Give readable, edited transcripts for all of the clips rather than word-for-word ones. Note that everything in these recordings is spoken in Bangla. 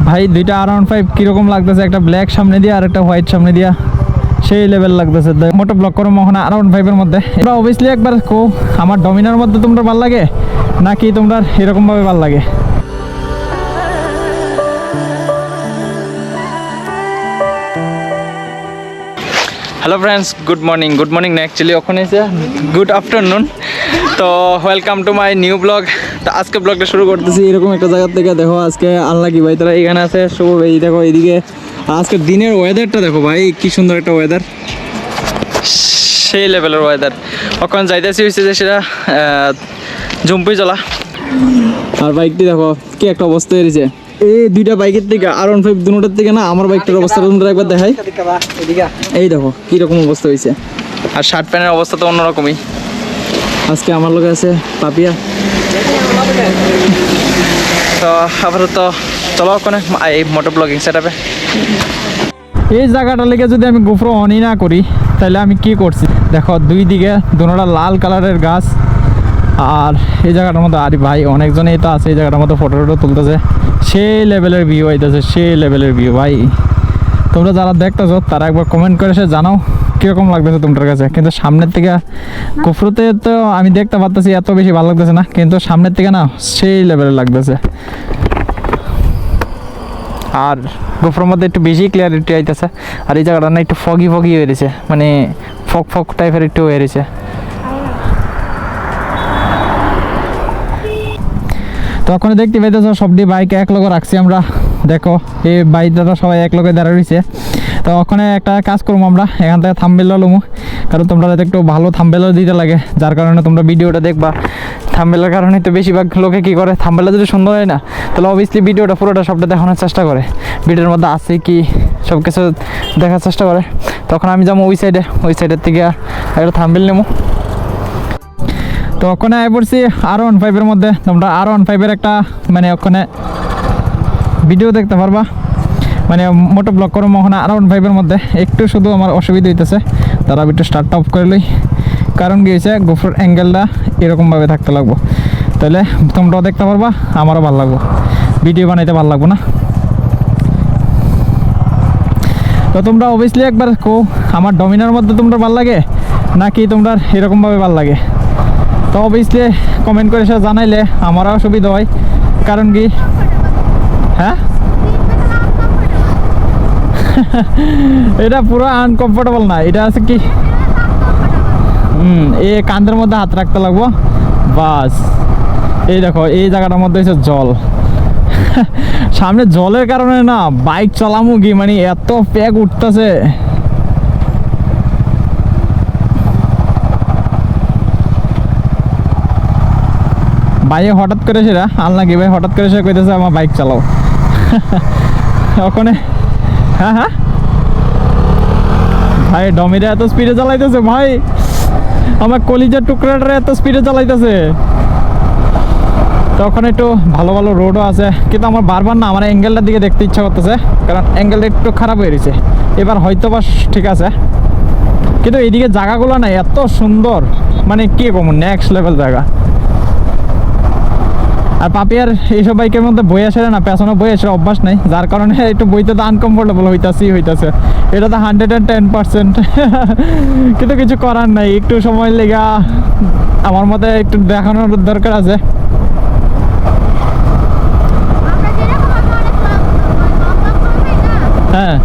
ভাই দুইটা R15 কিরকম লাগতেছে, একটা ব্ল্যাক সামনে দিয়ে আর একটা হোয়াইট সামনে দিয়া, সেই লেভেল লাগতেছে। মোটো ব্লক করো মহনা R15 এর মধ্যে। তোমরা অবভিয়াসলি একবার কো আমার ডমিনার মধ্যে তোমরা ভালো লাগে নাকি তোমরা এরকম ভাবে ভালো লাগে? হ্যালো ফ্রেন্ডস, গুড মর্নিং না, অ্যাকচুয়ালি ওখানে এসে গুড আফটারনুন। তো welcome to my new blog. তো আজকে ব্লগটা শুরু করতেছি এরকম একটা জায়গা থেকে। দেখো আজকে আনলাকি ভাই, তারা এখানে আছে শুভ ভাই। দেখো এইদিকে আজকে দিনের ওয়েদারটা দেখো ভাই, কি সুন্দর একটা ওয়েদার, সেই লেভেলের ওয়েদার। ওখানে যাইতেছি হয়েছে যে সেটা জম্পি জলা। আর বাইকটি দেখো কি একটা অবস্থা হয়েছে। এই দুইটা বাইকের থেকে R15 দুটোর থেকে না আমার বাইকটার অবস্থা তোমরা একবার দেখাই। এই দেখো কিরকম অবস্থা হয়েছে। আর শার্ট প্যান্টের অবস্থা তো অন্যরকমই। আজকে আমার লোক আছে পাপিয়া। তো আপাতত চলো ওখানে এই মোটো ব্লগিং সেট আপে। এই জায়গাটা লেগে যদি আমি গোপ্রো অনই না করি তাহলে আমি কি করছি। দেখো দুই দিকে দুটোটা লাল কালারের গাছ। আর এই জায়গাটার মধ্যে আরে ভাই অনেকজনেই তো আছে এই জায়গাটার মধ্যে, ফটো তুলতেছে। সেই লেভেলের ভিউ হইতেছে, সেই লেভেলের ভিউ ভাই। তোমরা যারা দেখতেছো তারা একবার কমেন্ট করে সে জানাও কীরকম লাগতেছে তোমার কাছে। কিন্তু সামনের থেকে গোপ্রোতে তো আমি দেখতে পারতেছি এত বেশি ভালো লাগতেছে না, কিন্তু সামনের থেকে না সেই লেভেলের লাগতেছে। আর গোপ্রোর মধ্যে একটু বেশি ক্লিয়ারিটি আইতেছে। আর এই জায়গাটা না একটু ফগি হয়ে রয়েছে, মানে ফগ টাইপের একটু হয়ে রয়েছে। তো ওখানে দেখতে পাইতেছ সবটি বাইক এক লগে রাখছি আমরা। দেখো এই বাইক দাদা সবাই এক লগে দাঁড়া রয়েছে। তো ওখানে একটা কাজ করবো আমরা, এখান থেকে থাম্বনেল লমু, কারণ তোমরা একটু ভালো থাম্বনেল দিতে লাগে, যার কারণে তোমরা ভিডিওটা দেখবা। থাম্বনেলের কারণে তো বেশিরভাগ লোকে কী করে, থাম্বনেল যদি সুন্দর হয় না তাহলে অবভিয়াসলি ভিডিওটা পুরোটা সবটা দেখানোর চেষ্টা করে, ভিডিওর মধ্যে আছে কি সব কিছু দেখার চেষ্টা করে। তখন আমি যাবো ওই সাইডের থেকে একটা থাম্বনেল নেবো। তো ওখানে আয় পড়ছি R15 এর মধ্যে। তোমরা R15 এর একটা মানে ওখানে ভিডিও দেখতে পারবা, মানে মোটো ব্লগ করো মহনা R15 এর মধ্যে। একটু শুধু আমার অসুবিধা হইতেছে, তারা একটু স্টার্ট অফ করে লই, কারণ কি হয়েছে গোপ্রোর অ্যাঙ্গেলটা এরকমভাবে থাকতে লাগবো, তাহলে তোমরাও দেখতে পারবা, আমারও ভালো লাগবো, ভিডিও বানাইতে ভালো লাগবো না। তো তোমরা অবভিয়াসলি একবার কো আমার ডমিনার মধ্যে তোমরা ভালো লাগে নাকি তোমরা এরকমভাবে ভালো লাগে। তো অবভিয়াসলি কমেন্ট করে সে জানাইলে আমারও সুবিধা হয়, কারণ কি হ্যাঁ এটা পুরো আনকমফোর্টেবল না, এটা আছে কি এই কাঁধের মধ্যে হাত রাখতে লাগবো বাস। এই দেখো এই জায়গাটার মধ্যে হচ্ছে জল। সামনে জলের কারণে না বাইক চালামু কি মানে এত প্যাক উঠতেছে। ভাই হঠাৎ করে সেটা আনলাকি ভাই, হঠাৎ করে সে কইতেছে আমার বাইক চালাও। ওখানে হ্যাঁ ভাই ডমিরা এত স্পিডে চালাইতেছে ভাই, আমার কলিজার টুকরাটা এত স্পিডে চালাইতেছে। তখন একটু ভালো রোডও আছে, কিন্তু আমার বারবার না আমার অ্যাঙ্গেলটার দিকে দেখতে ইচ্ছা করতেছে, কারণ অ্যাঙ্গেলটা একটু খারাপ হয়ে গেছে। এবার হয়তো বা ঠিক আছে, কিন্তু এইদিকে জায়গাগুলো না এত সুন্দর, মানে কি কম নেক্সট লেভেল জায়গা। আর পাপিয়ার এইসব বাইকের মধ্যে বই আসে না, পেছনে বই আসে অভ্যাস নেই, যার কারণে একটু বইতে তো আনকমফোর্টেবল হইতাছে। এটা তো 110%। কিন্তু কিছু করার নাই, একটু সময় লেগা আমার মতে একটু দেখানোর দরকার আছে। হ্যাঁ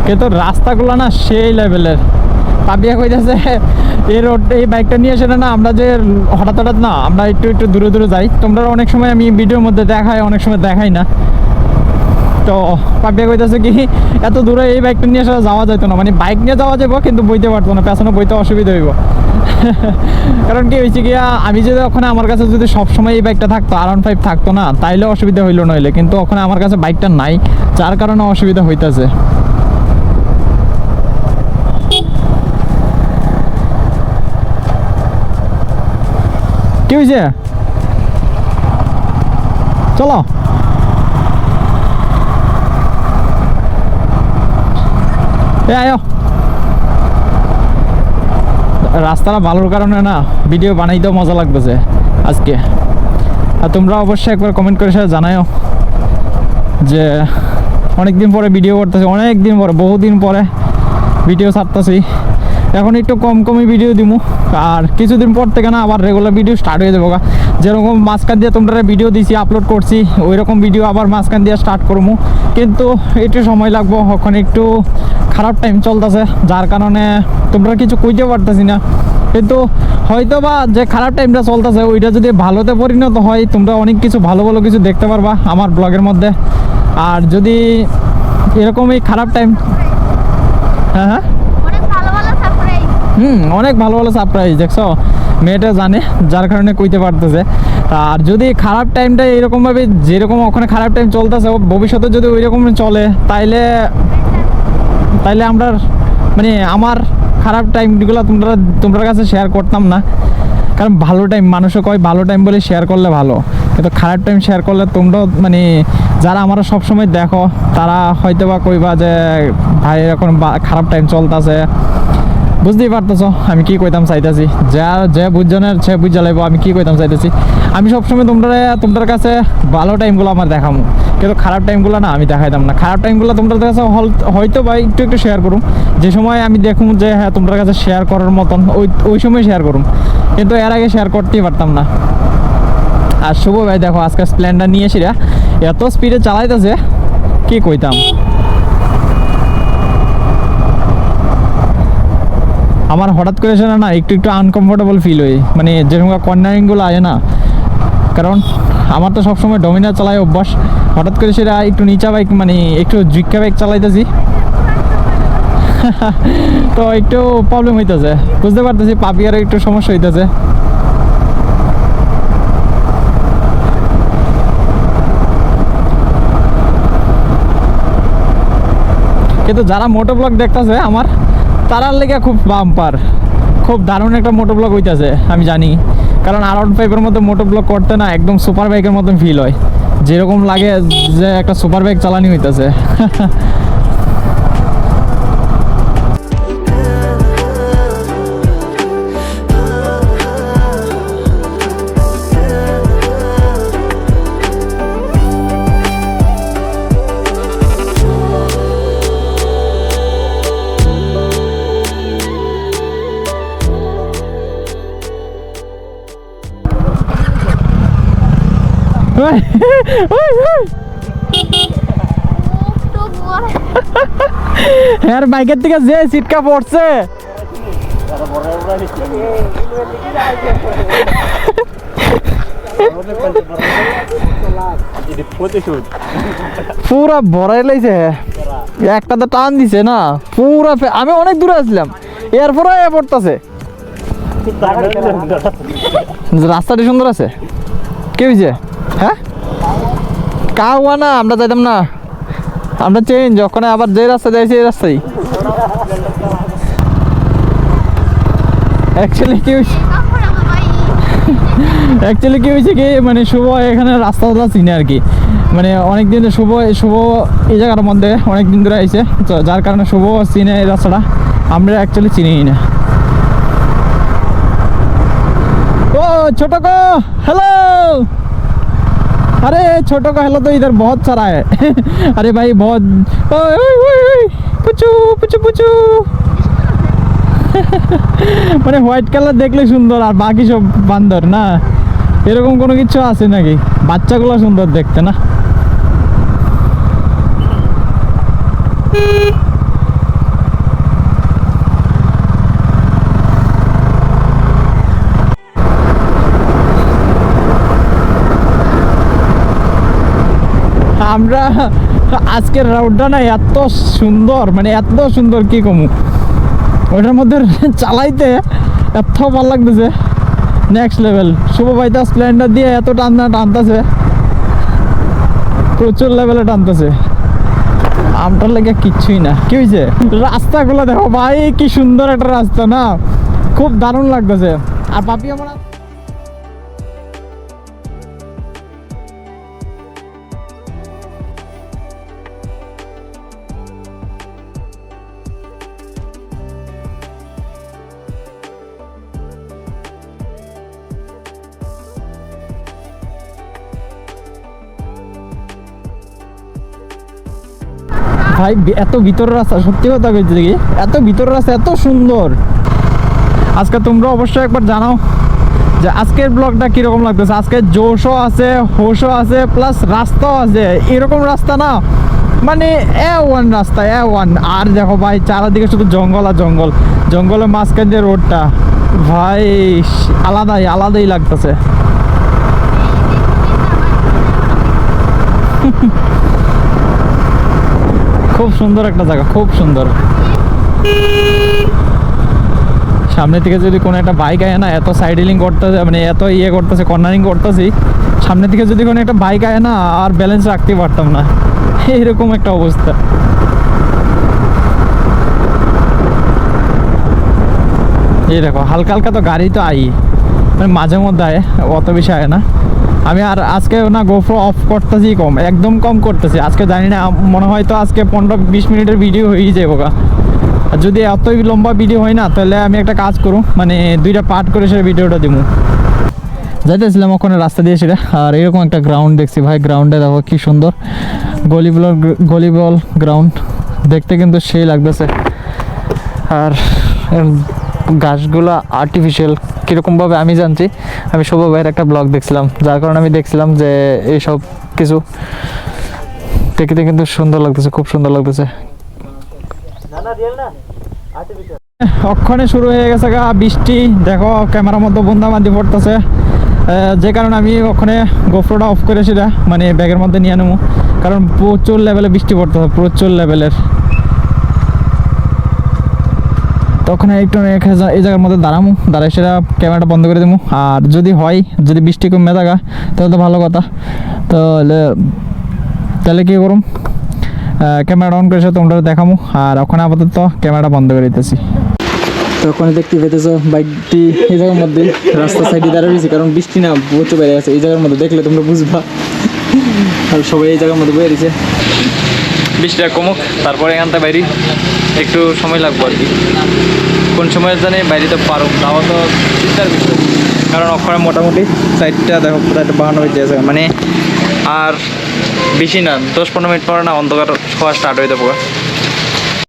কিন্তু রাস্তাগুলো না সেই লেভেলের। পাপিয়া কইতেছে এই বাইকটা নিয়ে এসে না আমরা যে হঠাৎ না আমরা একটু দূরে যাই, তোমরা অনেক সময় আমি ভিডিওর মধ্যে দেখাই, অনেক সময় দেখাই না। তো পাপিয়া কইতেছে কি এত দূরে এই বাইকটা নিয়ে এসে যাওয়া যেত না, মানে বাইক নিয়ে যাওয়া যাবো কিন্তু বইতে পারতো না, পেছনে বইতে অসুবিধা হইব। কারণ কি হয়েছে গিয়া আমি যদি ওখানে আমার কাছে যদি সবসময় এই বাইকটা থাকতো R15 থাকতো না তাইলে অসুবিধা হইলো নইলে, কিন্তু ওখানে আমার কাছে বাইকটা নাই, যার কারণে অসুবিধা হইতেছে। কি হয়েছে চলো আয় রাস্তাটা ভালোর কারণে না ভিডিও বানাইতেও মজা লাগতেছে আজকে। আর তোমরা অবশ্যই একবার কমেন্ট করে সেটা জানাও যে অনেকদিন পরে ভিডিও করতেছি, অনেক দিন পরে, বহুদিন পরে ভিডিও ছাড়তেছি। এখন একটু কমই ভিডিও দিব, আর কিছুদিন পর থেকে না আবার রেগুলার ভিডিও স্টার্ট হয়ে যাবো। যেরকম মাঝখান দিয়ে তোমরা ভিডিও দিছি, আপলোড করছি, ওই রকম ভিডিও আবার মাঝখান দিয়ে স্টার্ট করবো, কিন্তু একটু সময় লাগবো। এখন একটু খারাপ টাইম চলতেছে, যার কারণে তোমরা কিছু কইতে পারতেছি না। কিন্তু হয়তো বা যে খারাপ টাইমটা চলতেছে ওইটা যদি ভালোতে পরিণত হয়, তোমরা অনেক কিছু ভালো ভালো কিছু দেখতে পারবা আমার ব্লগের মধ্যে। আর যদি এরকমই খারাপ টাইম, হ্যাঁ অনেক ভালো ভালো সারপ্রাইজ দেখছো, মেয়েটা জানে, যার কারণে কইতে পারতেছে। আর যদি খারাপ টাইমটা এরকমভাবে, যেরকম ওখানে খারাপ টাইম চলতেছে, ভবিষ্যতে যদি ওই রকম চলে, তাইলে আমরা মানে আমার খারাপ টাইমগুলো তোমরা কাছে শেয়ার করতাম না। কারণ ভালো টাইম, মানুষও কয় ভালো টাইম বলে শেয়ার করলে ভালো, কিন্তু খারাপ টাইম শেয়ার করলে তোমরাও মানে যারা আমরা সবসময় দেখো তারা হয়তো বা কইবা যে ভাই এখন খারাপ টাইম চলতেছে। বুঝতেই পারতেছো আমি কি কইতাম চাইতেছি, যে বুঝজনের সে বুঝ জ্বালাইবো আমি কি কইতাম চাইতেছি। আমি সবসময় তোমাদের কাছে ভালো টাইমগুলো আমার দেখাবো, কিন্তু খারাপ টাইমগুলো না আমি দেখাইতাম না। খারাপ টাইমগুলো তোমাদের কাছে হয়তো বা একটু শেয়ার করুম, যে সময় আমি দেখুন যে হ্যাঁ তোমাদের কাছে শেয়ার করার মতন ওই সময় শেয়ার করুম, কিন্তু এর আগে শেয়ার করতেই পারতাম না। আর শুভ ভাই দেখো আজকে স্প্লেন্ডার নিয়ে এসিরা এত স্পিডে চালাইতেছে, কি কইতাম। আমার হঠাৎ করে সেটা না একটু আনকমফোর্টেবল ফিল হয়, মানে যেরকম কর্নারিংগুলো আসে না, কারণ আমার তো সবসময় ডমিনার চালাই অভ্যাস। হঠাৎ করে সেটা একটু নিচা বাইক, মানে একটু জিক্কা বাইক চালাইতেছি তো একটু প্রবলেম হইতেছে, বুঝতে পারতেছি পাপিয়ারও একটু সমস্যা হইতেছে। কিন্তু যারা মোটো ব্লগ দেখতেছে আমার, তারার লেগে খুব বাম্পার, খুব দারুণ একটা মোটো ব্লগ হইতেছে আমি জানি। কারণ R15 মধ্যে মোটো ব্লগ করতে না একদম সুপার বাইকের মতন ফিল হয়, যেরকম লাগে যে একটা সুপার বাইক চালানি হইতেছে হ্যাঁ বাইকের থেকে যে সিটকা পড়ছে পুরা ভরাই লাইছে, একটা তো টান দিছে না পুরা। আমি অনেক দূরে আসলাম, এরপরে পড়তেছে। রাস্তাটি সুন্দর আছে, কে হয়েছে? হ্যাঁ কাউয়া না, আমরা যাইতাম না, আমরা চেঞ্জ ওখানে আবার যে রাস্তা যাইছি এই রাস্তায়। অ্যাকচুয়ালি কি হয়েছে কি, মানে শুভ এখানে রাস্তাটা চিনে আর কি, মানে অনেকদিন শুভ এই জায়গার মধ্যে অনেকদিন ধরে আইছে, তো যার কারণে শুভ চিনে এই রাস্তাটা, আমরা অ্যাকচুয়ালি চিনিই না। ও छोटो को हेलो, अरे छोटो को हेलो तो इधर बहुत सारा है अरे भाई बहुत पुचू पुचू पुचू মানে হোয়াইট কালার দেখলে সুন্দর আর বাকি সব বান্দর না, এরকম কোনো কিছু আছে নাকি? বাচ্চাগুলো সুন্দর দেখতে না। আমরা আজকের রাউন্ডটা না এত সুন্দর, মানে এত সুন্দর কি কমু, ওটার মধ্যে চালাইতে এত ভালো লাগতেছে, নেক্সট লেভেল। শুভ ভাইটা স্প্লেন্ডার দিয়ে এত টানতেছে, প্রচুর লেভেলে টানতেছে, আমটার লেগে কিচ্ছুই না। কি হয়েছে? রাস্তাগুলো দেখো ভাই, কি সুন্দর একটা রাস্তা না, খুব দারুণ লাগতেছে। আর পাপি আমার ভাই এত ভিতরের রাস্তা, সত্যি কথা বলতে দেখি এত ভিতরের রাস্তা এত সুন্দর। আজকে তোমরা অবশ্যই একবার জানাও যে আজকের ব্লগটা কীরকম লাগতেছে। আজকে জোশও আছে, হোশও আছে, প্লাস রাস্তাও আছে। এরকম রাস্তা না মানে ওয়ান রাস্তা ওয়ান। আর দেখো ভাই চারিদিকে শুধু জঙ্গল আর জঙ্গল, জঙ্গলের মাঝখান দিয়ে রোডটা ভাই আলাদাই লাগতেছে। খুব সুন্দর একটা জায়গা, খুব সুন্দর। সামনে থেকে যদি কোনো একটা বাইক আয় না, এত সাইডেলিং করতেছে মানে এত করতেছে, কর্নারিং করতেছি, সামনে থেকে যদি কোনো একটা বাইক আয় না আর ব্যালেন্স রাখতে পারতাম না, এইরকম একটা অবস্থা। এই দেখো হালকা হালকা তো গাড়ি তো মানে মাঝে মধ্যে আয়, অত বেশি আয় না। আমি আর আজকে না গোপ্রো অফ করতেছি কম, একদম কম করতেছি আজকে। জানি না, মনে হয় তো আজকে 15-20 মিনিটের ভিডিও হয়েই যাবো গা। আর যদি এতই লম্বা ভিডিও হয় না, তাহলে আমি একটা কাজ করুন, মানে 2টা পার্ট করে সে ভিডিওটা দিব। যাইতেছিলাম ওখানে রাস্তা দিয়ে সেটা, আর এরকম একটা গ্রাউন্ড দেখছি ভাই। গ্রাউন্ডে দেখো কি সুন্দর, ভলিবল গ্রাউন্ড দেখতে কিন্তু সেই লাগতেছে। আর গাছগুলা আর্টিফিশিয়াল কীরকমভাবে আমি জানছি, আমি শুভ ভাইয়ের একটা ব্লগ দেখছিলাম, যার কারণে আমি দেখছিলাম যে এইসব কিছু দেখতে কিন্তু সুন্দর লাগতেছে, খুব সুন্দর লাগতেছে। অক্ষণে শুরু হয়ে গেছে গা বৃষ্টি, দেখো ক্যামেরার মধ্যে বুন্দাবান্দি পড়তেছে, যে কারণে আমি ওখানে গোপ্রোটা অফ করে সেটা মানে ব্যাগের মধ্যে নিয়ে নেবো, কারণ প্রচুর লেভেলে বৃষ্টি পড়তেছে, প্রচুর লেভেলের। তখন একটু এই জায়গার মধ্যে দাঁড়াই সেটা ক্যামেরাটা বন্ধ করে দেবো। আর যদি বৃষ্টি কমে থাকা তাহলে তো ভালো কথা। তাহলে কী করুম, ক্যামেরাটা অন করে সে তোমরা দেখামো। আর ওখানে আপাতত ক্যামেরাটা বন্ধ করে দিতেছি। তো ওখানে দেখতে পেতেছো বাইকটি এই জায়গার মধ্যে রাস্তার সাইডে দাঁড়িয়ে রয়েছে, কারণ বৃষ্টি না প্রচুর বেড়ে গেছে। এই জায়গার মধ্যে দেখলে তোমরা বুঝবা। আর সবাই এই জায়গার মধ্যে বেড়ে দিছে, বৃষ্টিটা কমুক তারপরে এখান থেকে বাইরে একটু সময় লাগবে আর কি। কোন সময় জানি বাইরে তো পারো, তাও তো চিন্তার বিষয়, কারণ ওখানে মোটামুটি সাইডটা দেখো প্রায় বানানো হয়ে যাচ্ছে, মানে আর বেশি না 10-15 মিনিট পরে না অন্ধকার হওয়া স্টার্ট হয়ে যাবো।